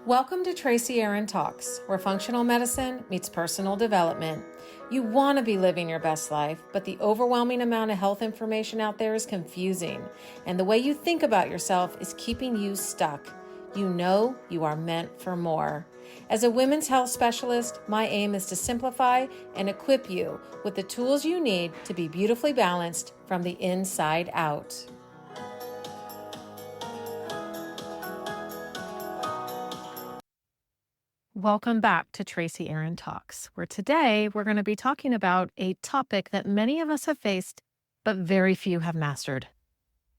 Welcome to Tracy Erin Talks, where functional medicine meets personal development. You want to be living your best life, but the overwhelming amount of health information out there is confusing, and the way you think about yourself is keeping you stuck. You know you are meant for more. As a women's health specialist, my aim is to simplify and equip you with the tools you need to be beautifully balanced from the inside out. Welcome back to Tracy Erin Talks, where today we're going to be talking about a topic that many of us have faced, but very few have mastered: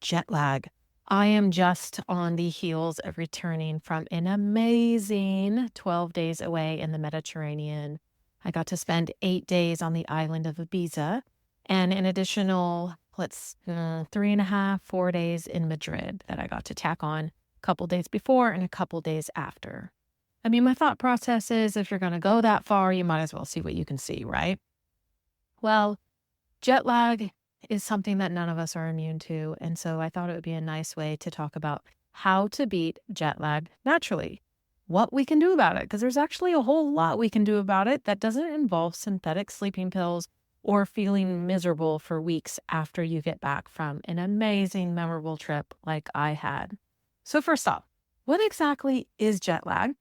jet lag. I am just on the heels of returning from an amazing 12 days away in the Mediterranean. I got to spend 8 days on the island of Ibiza and an additional, 3.5, 4 days in Madrid that I got to tack on a couple days before and a couple days after. I mean, my thought process is if you're going to go that far, you might as well see what you can see, right? Well, jet lag is something that none of us are immune to. And so I thought it would be a nice way to talk about how to beat jet lag naturally, what we can do about it, because there's actually a whole lot we can do about it that doesn't involve synthetic sleeping pills or feeling miserable for weeks after you get back from an amazing, memorable trip like I had. So first off, what exactly is jet lag?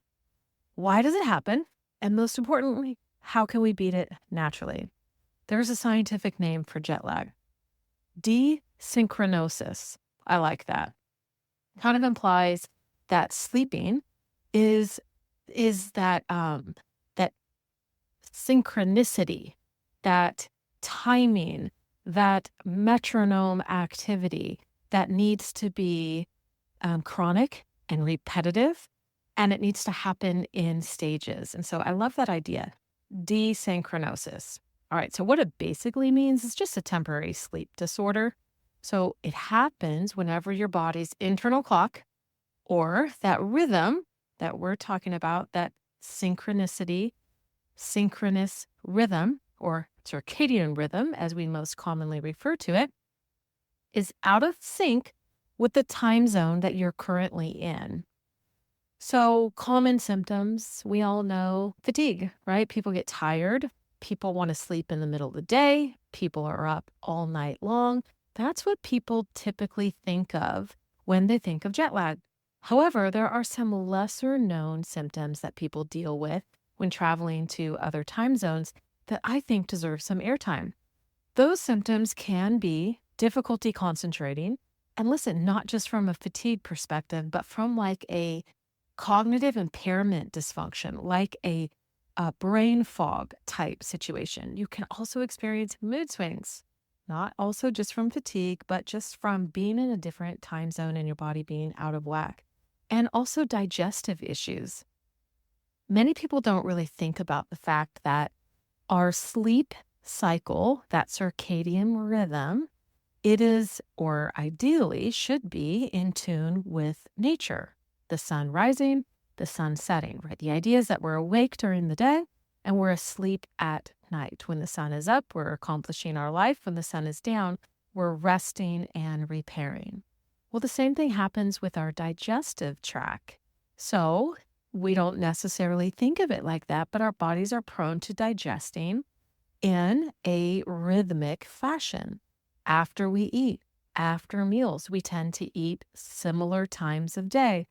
Why does it happen? And most importantly, how can we beat it naturally? There's a scientific name for jet lag: desynchronosis. I like that. Kind of implies that sleeping is that that synchronicity, that timing, that metronome activity that needs to be chronic and repetitive. And it needs to happen in stages. And so I love that idea, desynchronosis. All right, so what it basically means is just a temporary sleep disorder. So it happens whenever your body's internal clock, or that rhythm that we're talking about, that synchronicity, synchronous rhythm, or circadian rhythm, as we most commonly refer to it, is out of sync with the time zone that you're currently in. So common symptoms, we all know fatigue, right? People get tired. People want to sleep in the middle of the day. People are up all night long. That's what people typically think of when they think of jet lag. However, there are some lesser known symptoms that people deal with when traveling to other time zones that I think deserve some airtime. Those symptoms can be difficulty concentrating. And listen, not just from a fatigue perspective, but from like a cognitive impairment dysfunction, like a brain fog type situation. You can also experience mood swings, not also just from fatigue, but just from being in a different time zone and your body being out of whack. And also digestive issues. Many people don't really think about the fact that our sleep cycle, that circadian rhythm, it is, or ideally should be, in tune with nature. The sun rising, the sun setting, right? The idea is that we're awake during the day and we're asleep at night. When the sun is up, we're accomplishing our life. When the sun is down, we're resting and repairing. Well, the same thing happens with our digestive tract. So we don't necessarily think of it like that, but our bodies are prone to digesting in a rhythmic fashion. After we eat, after meals, we tend to eat similar times of day,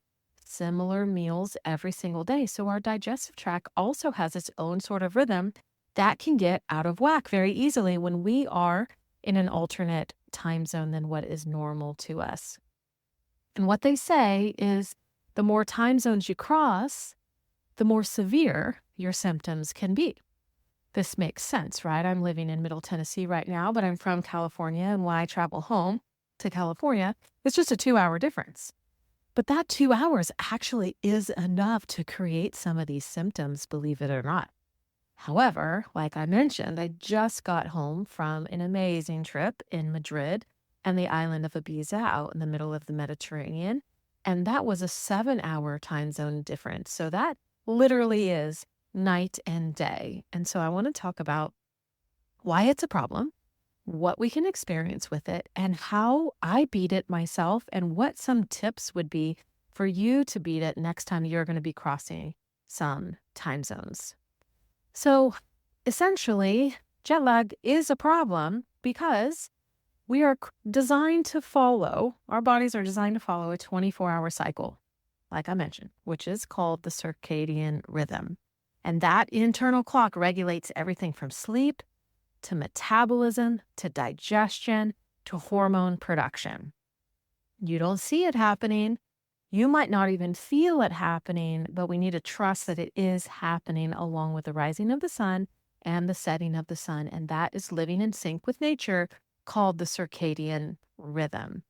similar meals every single day. So our digestive tract also has its own sort of rhythm that can get out of whack very easily when we are in an alternate time zone than what is normal to us. And what they say is the more time zones you cross, the more severe your symptoms can be. This makes sense, right? I'm living in Middle Tennessee right now, but I'm from California, and when I travel home to California, it's just a 2-hour difference. But that 2 hours actually is enough to create some of these symptoms, believe it or not. However, like I mentioned, I just got home from an amazing trip in Madrid and the island of Ibiza out in the middle of the Mediterranean. And that was a 7-hour time zone difference. So that literally is night and day. And so I want to talk about why it's a problem, what we can experience with it, and how I beat it myself, and what some tips would be for you to beat it next time you're going to be crossing some time zones. So essentially, jet lag is a problem because we are designed to follow, our bodies are designed to follow a 24-hour cycle, like I mentioned, which is called the circadian rhythm. And that internal clock regulates everything from sleep to metabolism to digestion to hormone production. You don't see it happening. You might not even feel it happening, but we need to trust that it is happening along with the rising of the sun and the setting of the sun. And that is living in sync with nature, called the circadian rhythm.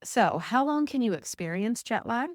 So, how long can you experience jet lag?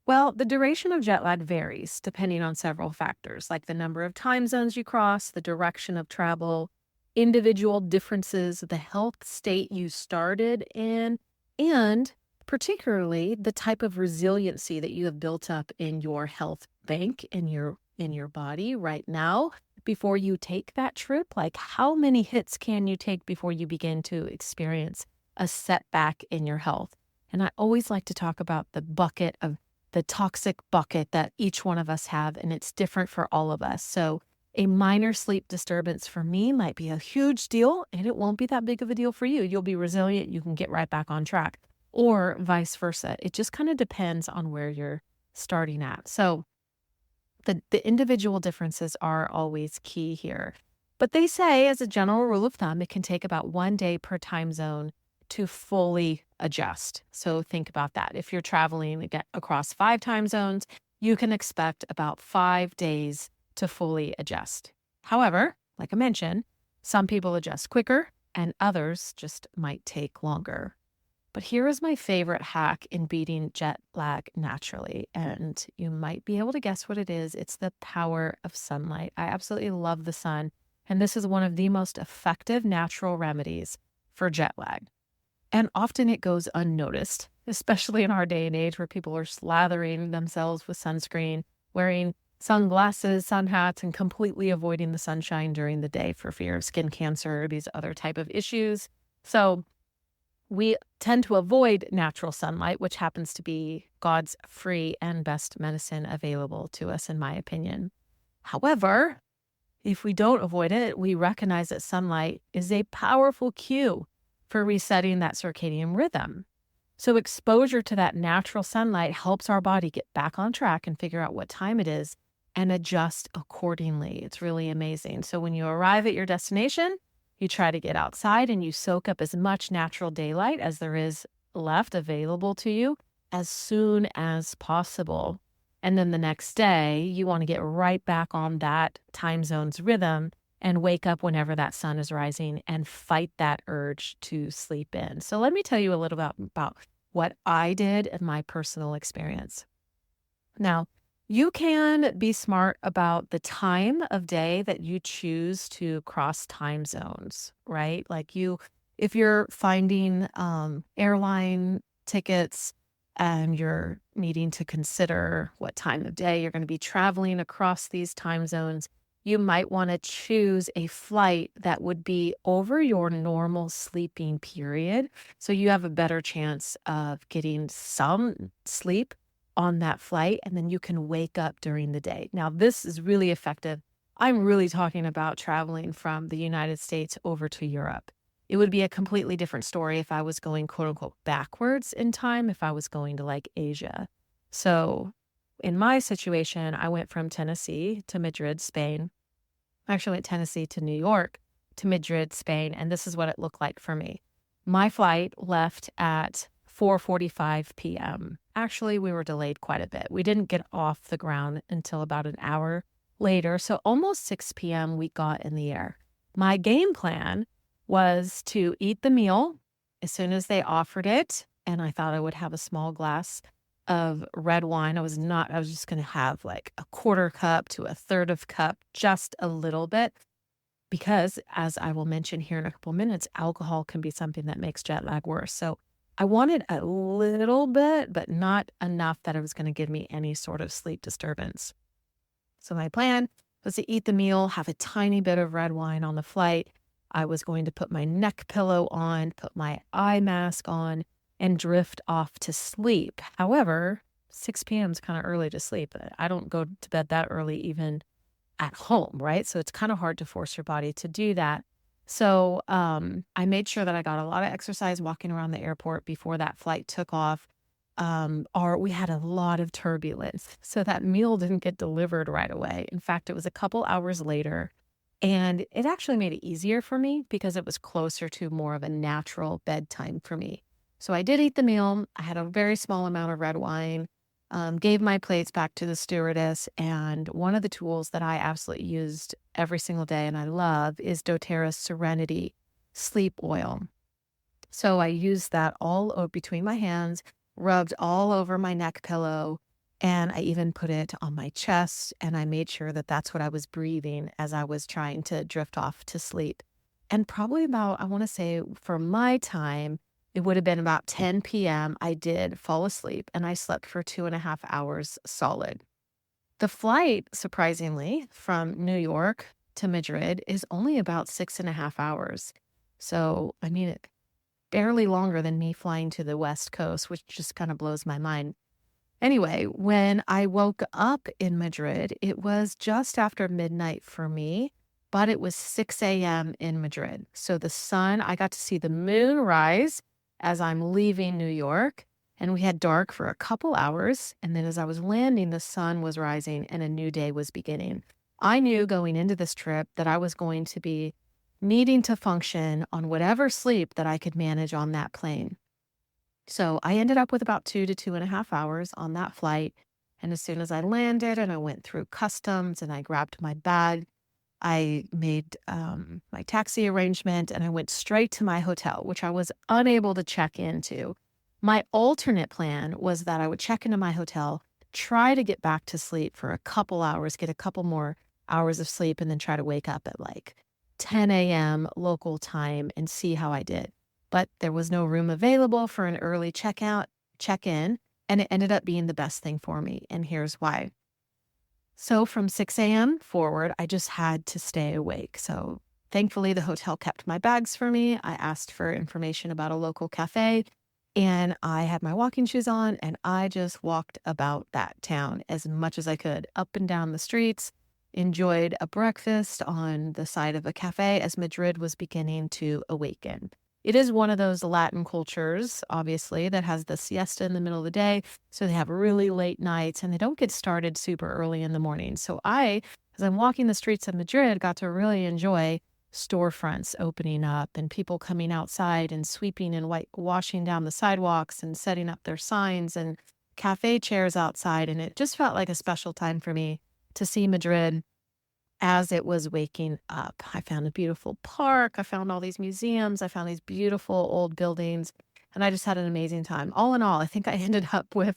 Well, the duration of jet lag varies depending on several factors, like the number of time zones you cross, the direction of travel, individual differences, the health state you started in, and particularly the type of resiliency that you have built up in your health bank in your body right now before you take that trip. Like, how many hits can you take before you begin to experience a setback in your health? And I always like to talk about the toxic bucket that each one of us have, and it's different for all of us. So a minor sleep disturbance for me might be a huge deal, and it won't be that big of a deal for you. You'll be resilient. You can get right back on track, or vice versa. It just kind of depends on where you're starting at. So the individual differences are always key here. But they say, as a general rule of thumb, it can take about 1 day per time zone to fully adjust. So think about that. If you're traveling across 5 time zones, you can expect about 5 days to fully adjust. However, like I mentioned, some people adjust quicker and others just might take longer. But here is my favorite hack in beating jet lag naturally, and you might be able to guess what it is. It's the power of sunlight. I absolutely love the sun, and this is one of the most effective natural remedies for jet lag. And often it goes unnoticed, especially in our day and age where people are slathering themselves with sunscreen, wearing sunglasses, sun hats, and completely avoiding the sunshine during the day for fear of skin cancer or these other type of issues. So we tend to avoid natural sunlight, which happens to be God's free and best medicine available to us, in my opinion. However, if we don't avoid it, we recognize that sunlight is a powerful cue for resetting that circadian rhythm. So exposure to that natural sunlight helps our body get back on track and figure out what time it is and adjust accordingly. It's really amazing. So when you arrive at your destination, you try to get outside and you soak up as much natural daylight as there is left available to you as soon as possible. And then the next day, you want to get right back on that time zone's rhythm and wake up whenever that sun is rising and fight that urge to sleep in. So let me tell you a little about what I did in my personal experience. Now, you can be smart about the time of day that you choose to cross time zones, right? Like if you're finding airline tickets and you're needing to consider what time of day you're going to be traveling across these time zones, you might want to choose a flight that would be over your normal sleeping period. So you have a better chance of getting some sleep on that flight, and then you can wake up during the day. Now, this is really effective. I'm really talking about traveling from the United States over to Europe. It would be a completely different story if I was going, quote unquote, backwards in time, if I was going to like Asia. So in my situation, I went from Tennessee to Madrid, Spain. I actually went Tennessee to New York to Madrid, Spain, and this is what it looked like for me. My flight left at 4:45 p.m. Actually, we were delayed quite a bit. We didn't get off the ground until about an hour later, so almost 6 p.m. we got in the air. My game plan was to eat the meal as soon as they offered it, and I thought I would have a small glass of red wine. I was just going to have like a 1/4 cup to a 1/3 of cup, just a little bit, because as I will mention here in a couple minutes, alcohol can be something that makes jet lag worse. So I wanted a little bit, but not enough that it was going to give me any sort of sleep disturbance. So my plan was to eat the meal, have a tiny bit of red wine on the flight. I was going to put my neck pillow on, put my eye mask on, and drift off to sleep. However, 6 p.m. is kind of early to sleep. I don't go to bed that early even at home, right? So it's kind of hard to force your body to do that. So I made sure that I got a lot of exercise walking around the airport before that flight took off. Or we had a lot of turbulence, so that meal didn't get delivered right away. In fact, it was a couple hours later, and it actually made it easier for me because it was closer to more of a natural bedtime for me. So I did eat the meal. I had a very small amount of red wine, gave my plates back to the stewardess. And one of the tools that I absolutely used every single day and I love is doTERRA's Serenity sleep oil. So I used that between my hands, rubbed all over my neck pillow, and I even put it on my chest. And I made sure that that's what I was breathing as I was trying to drift off to sleep. And probably about, I want to say for my time, it would have been about 10 p.m. I did fall asleep and I slept for 2.5 hours solid. The flight, surprisingly, from New York to Madrid is only about 6.5 hours. So, I mean, barely longer than me flying to the West Coast, which just kind of blows my mind. Anyway, when I woke up in Madrid, it was just after midnight for me, but it was 6 a.m. in Madrid. So I got to see the moon rise as I'm leaving New York, and we had dark for a couple hours. And then as I was landing, the sun was rising and a new day was beginning. I knew going into this trip that I was going to be needing to function on whatever sleep that I could manage on that plane. So I ended up with about 2 to 2.5 hours on that flight. And as soon as I landed and I went through customs and I grabbed my bag, I made my taxi arrangement and I went straight to my hotel, which I was unable to check into. My alternate plan was that I would check into my hotel, try to get back to sleep for a couple hours, get a couple more hours of sleep, and then try to wake up at like 10 a.m. local time and see how I did. But there was no room available for an early check-in, and it ended up being the best thing for me. And here's why. So from 6 a.m. forward, I just had to stay awake. So thankfully, the hotel kept my bags for me. I asked for information about a local cafe, and I had my walking shoes on, and I just walked about that town as much as I could, up and down the streets, enjoyed a breakfast on the side of a cafe as Madrid was beginning to awaken. It is one of those Latin cultures, obviously, that has the siesta in the middle of the day. So they have really late nights and they don't get started super early in the morning. So as I'm walking the streets of Madrid, got to really enjoy storefronts opening up and people coming outside and sweeping and washing down the sidewalks and setting up their signs and cafe chairs outside. And it just felt like a special time for me to see Madrid as it was waking up. I found a beautiful park. I found all these museums. I found these beautiful old buildings, and I just had an amazing time. All in all, I think I ended up with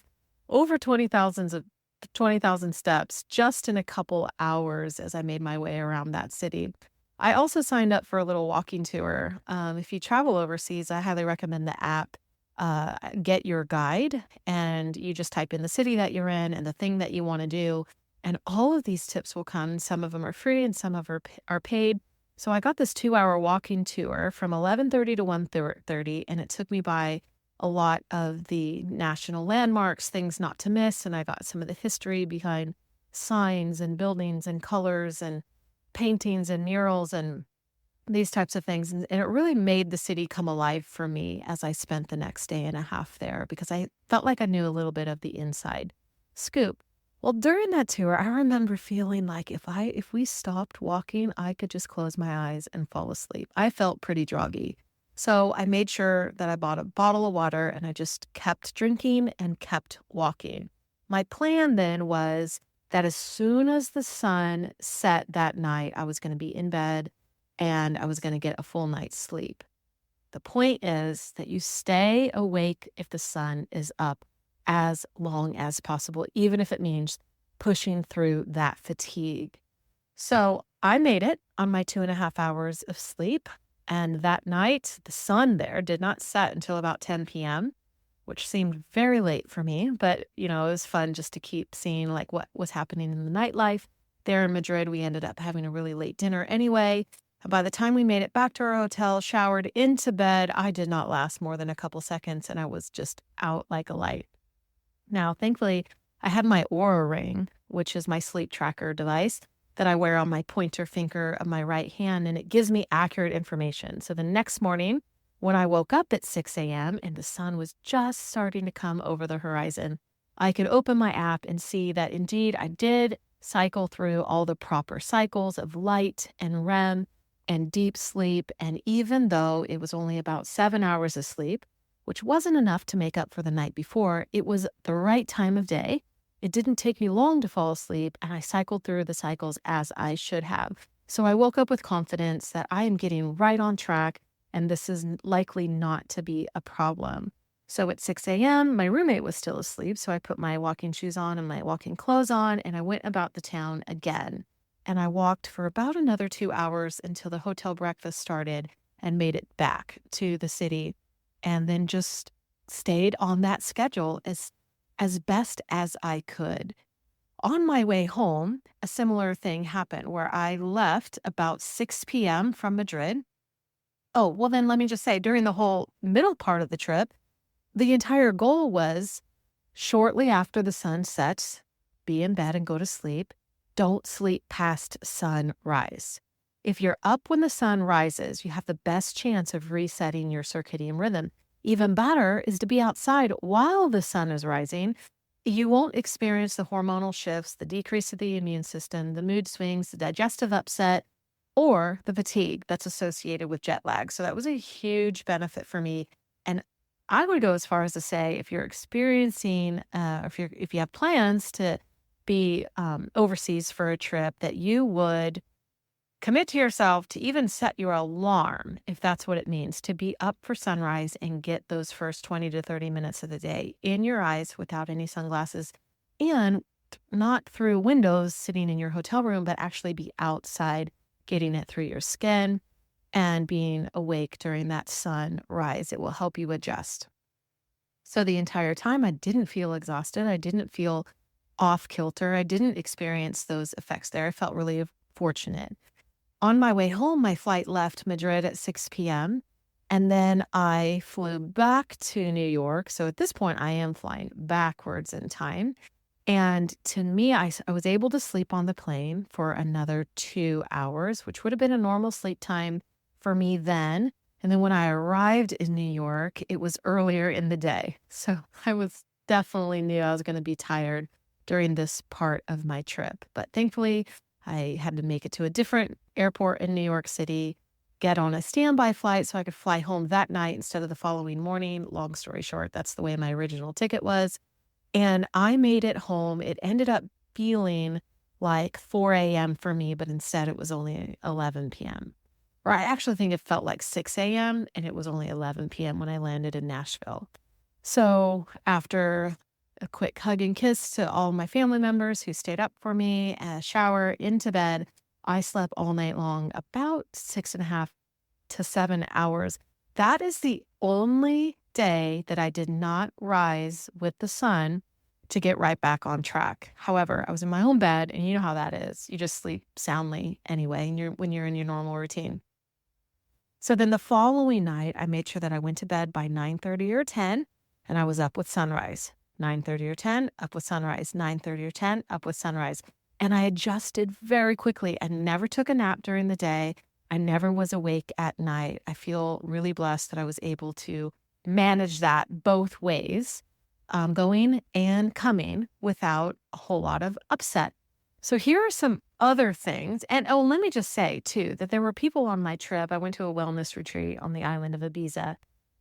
over 20,000 steps just in a couple hours as I made my way around that city. I also signed up for a little walking tour. If you travel overseas, I highly recommend the app Get Your Guide, and you just type in the city that you're in and the thing that you want to do. And all of these tips will come. Some of them are free and some of them are paid. So I got this 2-hour walking tour from 11:30 to 1:30, and it took me by a lot of the national landmarks, things not to miss. And I got some of the history behind signs and buildings and colors and paintings and murals and these types of things. And it really made the city come alive for me as I spent the next day and a half there because I felt like I knew a little bit of the inside scoop. Well, during that tour, I remember feeling like if we stopped walking, I could just close my eyes and fall asleep. I felt pretty druggy. So I made sure that I bought a bottle of water and I just kept drinking and kept walking. My plan then was that as soon as the sun set that night, I was going to be in bed and I was going to get a full night's sleep. The point is that you stay awake if the sun is up as long as possible, even if it means pushing through that fatigue. So I made it on my 2.5 hours of sleep. And that night, the sun there did not set until about 10 p.m., which seemed very late for me. But, it was fun just to keep seeing like what was happening in the nightlife. There in Madrid, we ended up having a really late dinner anyway. And by the time we made it back to our hotel, showered into bed, I did not last more than a couple seconds and I was just out like a light. Now, thankfully, I had my Aura Ring, which is my sleep tracker device that I wear on my pointer finger of my right hand, and it gives me accurate information. So the next morning, when I woke up at 6 a.m. and the sun was just starting to come over the horizon, I could open my app and see that indeed I did cycle through all the proper cycles of light and REM and deep sleep. And even though it was only about 7 hours of sleep, which wasn't enough to make up for the night before, it was the right time of day. It didn't take me long to fall asleep, and I cycled through the cycles as I should have. So I woke up with confidence that I am getting right on track, and this is likely not to be a problem. So at 6 a.m., my roommate was still asleep, so I put my walking shoes on and my walking clothes on, and I went about the town again. And I walked for about another 2 hours until the hotel breakfast started and made it back to the city, and then just stayed on that schedule as best as I could. On my way home, a similar thing happened where I left about 6 p.m. from Madrid. Oh, well, then let me just say during the whole middle part of the trip, the entire goal was shortly after the sun sets, be in bed and go to sleep. Don't sleep past sunrise. If you're up when the sun rises, you have the best chance of resetting your circadian rhythm. Even better is to be outside while the sun is rising. You won't experience the hormonal shifts, the decrease of the immune system, the mood swings, the digestive upset, or the fatigue that's associated with jet lag. So that was a huge benefit for me. And I would go as far as to say, if you're experiencing, if you have plans to be overseas for a trip, that you would commit to yourself to even set your alarm, if that's what it means, to be up for sunrise and get those first 20 to 30 minutes of the day in your eyes without any sunglasses and not through windows sitting in your hotel room, but actually be outside getting it through your skin and being awake during that sunrise. It will help you adjust. So the entire time I didn't feel exhausted. I didn't feel off kilter. I didn't experience those effects there. I felt really fortunate. On my way home, my flight left Madrid at 6 p.m. And then I flew back to New York. So at this point, I am flying backwards in time. And to me, I was able to sleep on the plane for another 2 hours, which would have been a normal sleep time for me then. And then when I arrived in New York, it was earlier in the day. So I was definitely knew I was going to be tired during this part of my trip. But thankfully, I had to make it to a different airport in New York City, get on a standby flight so I could fly home that night instead of the following morning. Long story short, that's the way my original ticket was. And I made it home. It ended up feeling like 4 a.m. for me, but instead it was only 11 p.m. Or I actually think it felt like 6 a.m. and it was only 11 p.m. when I landed in Nashville. So after a quick hug and kiss to all my family members who stayed up for me, a shower, into bed, I slept all night long, about 6.5 to 7 hours. That is the only day that I did not rise with the sun to get right back on track. However, I was in my own bed, and you know how that is. You just sleep soundly anyway, and when you're in your normal routine. So then the following night, I made sure that I went to bed by 9:30 or 10, and I was up with sunrise. 9:30 or 10, up with sunrise. 9:30 or 10, up with sunrise. And I adjusted very quickly. I never took a nap during the day. I never was awake at night. I feel really blessed that I was able to manage that both ways, going and coming without a whole lot of upset. So here are some other things. And oh, let me just say too, that there were people on my trip. I went to a wellness retreat on the island of Ibiza,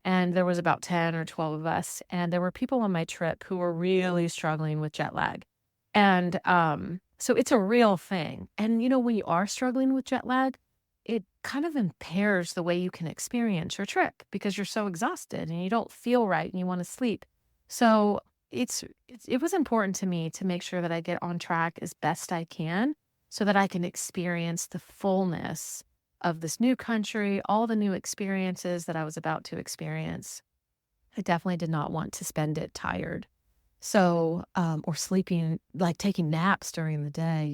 and there was about 10 or 12 of us. And there were people on my trip who were really struggling with jet lag. And so it's a real thing. And, when you are struggling with jet lag, it kind of impairs the way you can experience your trip because you're so exhausted and you don't feel right and you want to sleep. So it was important to me to make sure that I get on track as best I can so that I can experience the fullness of this new country, all the new experiences that I was about to experience. I definitely did not want to spend it tired. So, or sleeping, like taking naps during the day.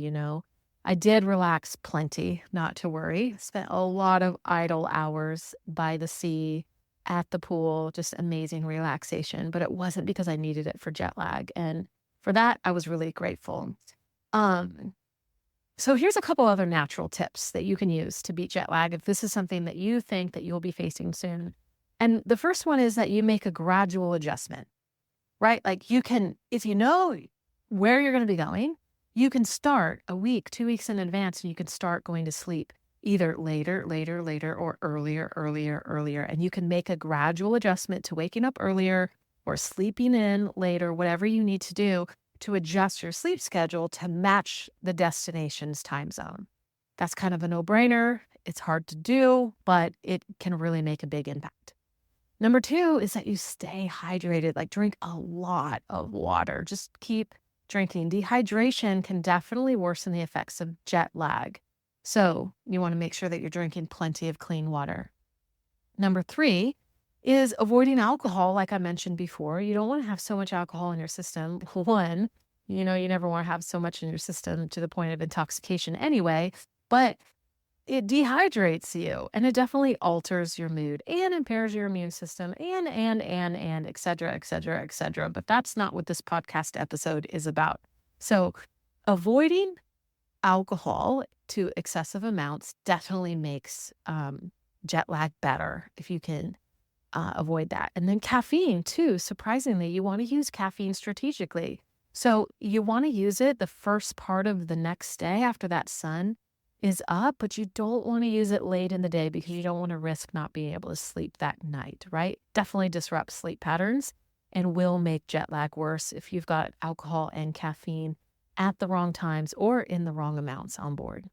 I did relax plenty, not to worry. Spent a lot of idle hours by the sea, at the pool, just amazing relaxation, but it wasn't because I needed it for jet lag. And for that, I was really grateful. Um, so here's a couple other natural tips that you can use to beat jet lag if this is something that you think that you'll be facing soon. And the first one is that you make a gradual adjustment, right? Like you can, if you know where you're going to be going, you can start a week, 2 weeks in advance, and you can start going to sleep either later, or earlier. And you can make a gradual adjustment to waking up earlier or sleeping in later, whatever you need to do to adjust your sleep schedule to match the destination's time zone. That's kind of a no-brainer. It's hard to do, but it can really make a big impact. Number two is that you stay hydrated, like drink a lot of water. Just keep drinking. Dehydration can definitely worsen the effects of jet lag. So you want to make sure that you're drinking plenty of clean water. Number three is avoiding alcohol, like I mentioned before. You don't want to have so much alcohol in your system. One, you never want to have so much in your system to the point of intoxication anyway, but it dehydrates you and it definitely alters your mood and impairs your immune system and, et cetera, et cetera, et cetera. But that's not what this podcast episode is about. So avoiding alcohol to excessive amounts definitely makes jet lag better if you can avoid that. And then caffeine too, surprisingly, you want to use caffeine strategically. So you want to use it the first part of the next day after that sun is up, but you don't want to use it late in the day because you don't want to risk not being able to sleep that night, right? Definitely disrupts sleep patterns and will make jet lag worse if you've got alcohol and caffeine at the wrong times or in the wrong amounts on board.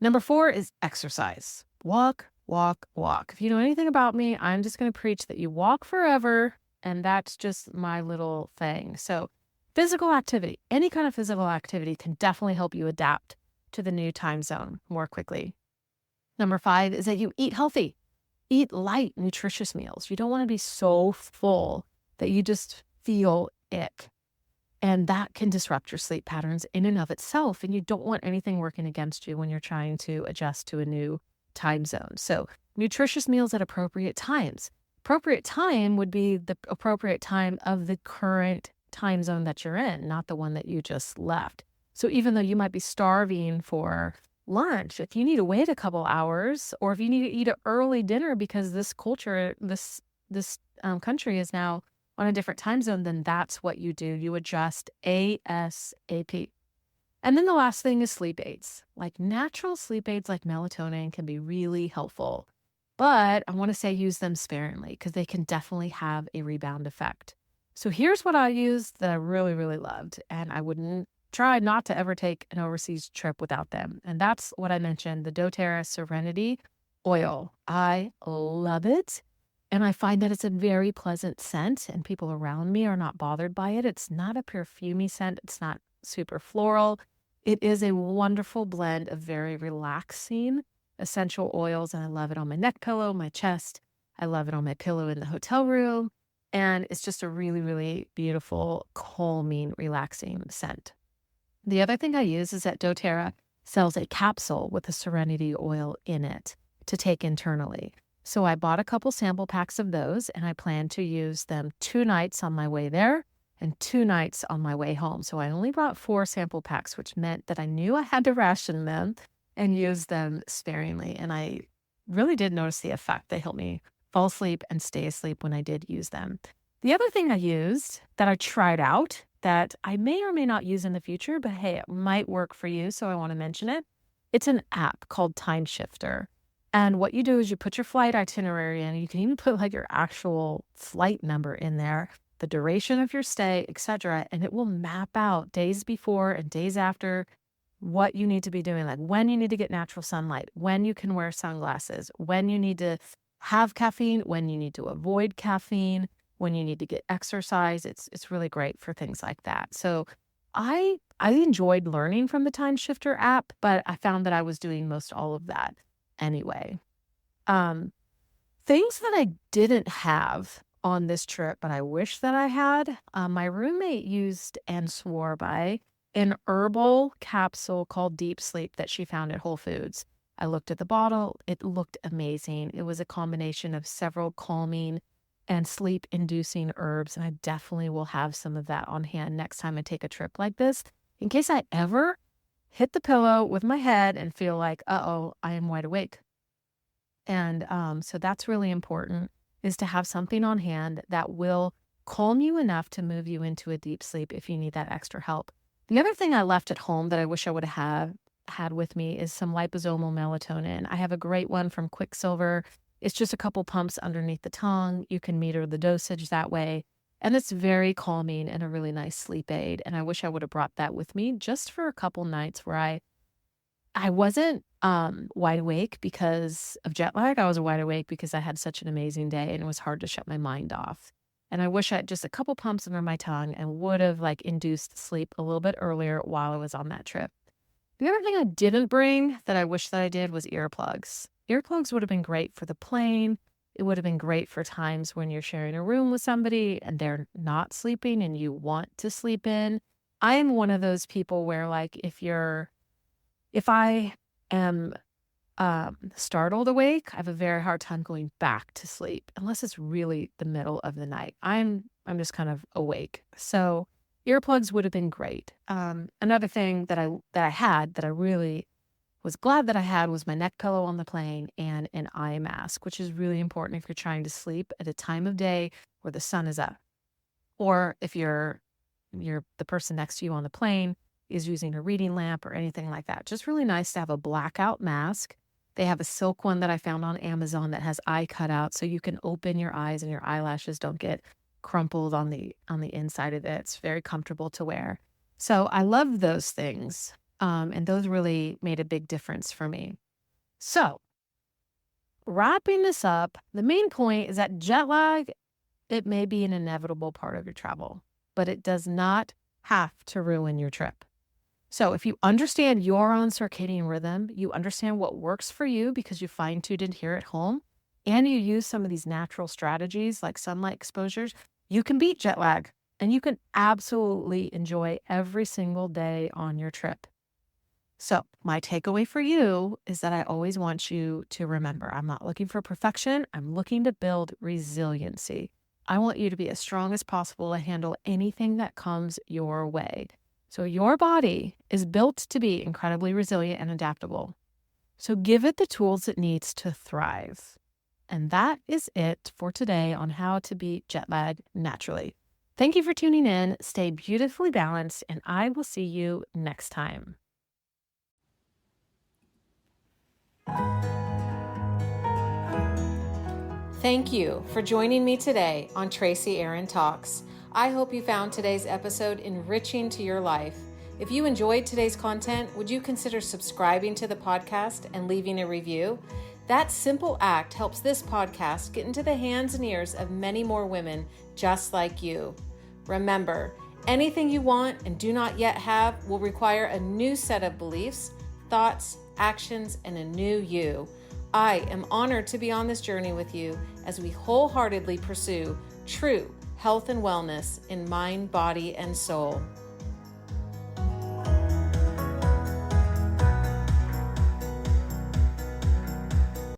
Number four is exercise. Walk. If you know anything about me, I'm just going to preach that you walk forever, and that's just my little thing. So physical activity, any kind of physical activity can definitely help you adapt to the new time zone more quickly. Number five is that you eat healthy. Eat light, nutritious meals. You don't want to be so full that you just feel ick. And that can disrupt your sleep patterns in and of itself. And you don't want anything working against you when you're trying to adjust to a new time zone. So nutritious meals at appropriate times. Appropriate time would be the appropriate time of the current time zone that you're in, not the one that you just left. So even though you might be starving for lunch, if you need to wait a couple hours, or if you need to eat an early dinner because this culture, this country is now on a different time zone, then that's what you do. You adjust ASAP. And then the last thing is sleep aids. Like natural sleep aids like melatonin can be really helpful, but I want to say use them sparingly because they can definitely have a rebound effect. So here's what I used that I really, really loved, and I wouldn't try not to ever take an overseas trip without them. And that's what I mentioned, the doTERRA Serenity oil. I love it. And I find that it's a very pleasant scent and people around me are not bothered by it. It's not a perfumey scent. It's not super floral. It is a wonderful blend of very relaxing essential oils. And I love it on my neck pillow, my chest. I love it on my pillow in the hotel room. And it's just a really, really beautiful, calming, relaxing scent. The other thing I use is that doTERRA sells a capsule with the Serenity oil in it to take internally. So I bought a couple sample packs of those and I plan to use them 2 nights on my way there and 2 nights on my way home. So I only brought 4 sample packs, which meant that I knew I had to ration them and use them sparingly. And I really did notice the effect. They helped me fall asleep and stay asleep when I did use them. The other thing I used that I tried out that I may or may not use in the future, but hey, it might work for you, so I want to mention it. It's an app called Time Shifter. And what you do is you put your flight itinerary in. You can even put like your actual flight number in there, the duration of your stay, etc. And it will map out days before and days after what you need to be doing, like when you need to get natural sunlight, when you can wear sunglasses, when you need to have caffeine, when you need to avoid caffeine, when you need to get exercise. It's really great for things like that. So I enjoyed learning from the Time Shifter app, but I found that I was doing most all of that anyway. Things that I didn't have on this trip, but I wish that I had, my roommate used and swore by an herbal capsule called Deep Sleep that she found at Whole Foods. I looked at the bottle. It looked amazing. It was a combination of several calming and sleep-inducing herbs, and I definitely will have some of that on hand next time I take a trip like this, in case I ever hit the pillow with my head and feel like, uh-oh, I am wide awake. And so that's really important, is to have something on hand that will calm you enough to move you into a deep sleep if you need that extra help. The other thing I left at home that I wish I would have had with me is some liposomal melatonin. I have a great one from Quicksilver. It's just a couple pumps underneath the tongue. You can meter the dosage that way. And it's very calming and a really nice sleep aid. And I wish I would have brought that with me just for a couple nights where I wasn't wide awake because of jet lag. I was wide awake because I had such an amazing day and it was hard to shut my mind off. And I wish I had just a couple pumps under my tongue and would have like induced sleep a little bit earlier while I was on that trip. The other thing I didn't bring that I wish that I did was earplugs. Earplugs would have been great for the plane. It would have been great for times when you're sharing a room with somebody and they're not sleeping and you want to sleep in. I am one of those people where like if I am startled awake, I have a very hard time going back to sleep unless it's really the middle of the night. I'm just kind of awake. So earplugs would have been great. Another thing that I had that I really was glad that I had was my neck pillow on the plane and an eye mask, which is really important if you're trying to sleep at a time of day where the sun is up, or if you're the person next to you on the plane is using a reading lamp or anything like that. Just really nice to have a blackout mask. They have a silk one that I found on Amazon that has eye cutout, so you can open your eyes and your eyelashes don't get crumpled on the inside of it. It's very comfortable to wear. So I love those things. And those really made a big difference for me. So wrapping this up, the main point is that jet lag, it may be an inevitable part of your travel, but it does not have to ruin your trip. So if you understand your own circadian rhythm, you understand what works for you because you fine-tuned it here at home, and you use some of these natural strategies like sunlight exposures, you can beat jet lag and you can absolutely enjoy every single day on your trip. So my takeaway for you is that I always want you to remember, I'm not looking for perfection. I'm looking to build resiliency. I want you to be as strong as possible to handle anything that comes your way. So your body is built to be incredibly resilient and adaptable. So give it the tools it needs to thrive. And that is it for today on how to beat jet lag naturally. Thank you for tuning in. Stay beautifully balanced, and I will see you next time. Thank you for joining me today on Tracy Erin Talks. I hope you found today's episode enriching to your life. If you enjoyed today's content, would you consider subscribing to the podcast and leaving a review? That simple act helps this podcast get into the hands and ears of many more women just like you. Remember, anything you want and do not yet have will require a new set of beliefs, thoughts, actions, and a new you. I am honored to be on this journey with you as we wholeheartedly pursue true health and wellness in mind, body, and soul.